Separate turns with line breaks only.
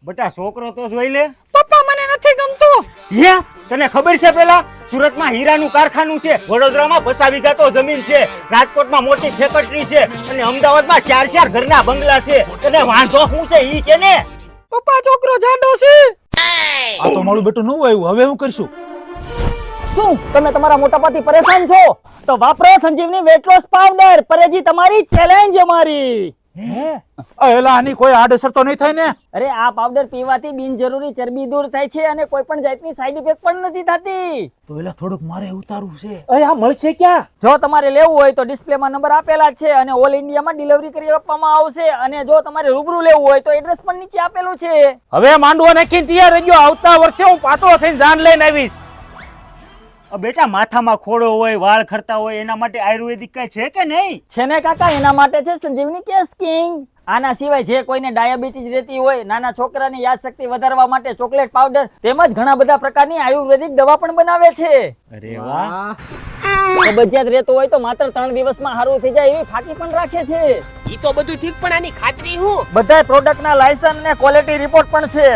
બટા છોકરો તો જોઈ લે.
પપ્પા મને નથી ગમતું.
હે તને ખબર છે પેલા સુરતમાં હીરાનું કારખાનું છે, વડોદરામાં 50 વીઘા તો જમીન છે, રાજકોટમાં મોટી ફેક્ટરી છે અને અમદાવાદમાં 4 ઘરના બંગલા છે. તને વાંધો શું છે ઈ કે ને?
પપ્પા છોકરો જાડો છે.
આ તો મારું બેટું નવું આવ્યું, હવે હું કરશું?
શું તમે તમારા મોટાપાથી પરેશાન છો? તો વાપરો સંજીવની વેટ લોસ પાવડર. પરેજી તમારી, ચેલેન્જ અમારી.
એલા આની કોઈ આડઅસર તો નહીં થાય ને?
અરે આ પાવડર પીવાથી બિનજરૂરી ચરબી દૂર થાય છે અને કોઈ પણ જાતની સાઈડ ઇફેક્ટ પણ નથી થતી.
તો એલા થોડુંક મારે ઉતારવું છે.
અરે આ મળશે ક્યાં? જો તમારે લેવું હોય તો ડિસ્પ્લેમાં નંબર આપેલા છે અને ઓલ ઇન્ડિયામાં ડિલિવરી કરી આપવામાં આવશે. અને જો તમારે રૂબરૂ લેવું હોય તો એડ્રેસ પણ નીચે આપેલું છે.
હવે માંડવો નાખીને તૈયાર રહેજો, આવતા વર્ષે હું પાટો થઈને જાન લઈને આવીશ.
બેટા માથામાં ખોડો હોય, વાળ ખરતા હોય, એના માટે આયુર્વેદિક કઈ છે કે નહીં?
છે ને કાકા, એના માટે છે સંજીવની કેસ કિંગ. આના સિવાય જે કોઈને ડાયાબિટીસ રહેતી હોય, નાના છોકરાની યાદશક્તિ વધારવા માટે ચોકલેટ પાવડર તેમજ ઘણા બધા પ્રકારની આયુર્વેદિક દવા પણ બનાવે છે.
અરે વાહ.
કબજિયાત રહેતો હોય તો માત્ર 3 દિવસમાં સારું થઈ જાય એવી ફાકી પણ રાખે છે.
ઈ તો બધું ઠીક પણ આની ખાતરી હું?
બધા પ્રોડક્ટના લાયસન્સ ને ક્વોલિટી રિપોર્ટ પણ છે.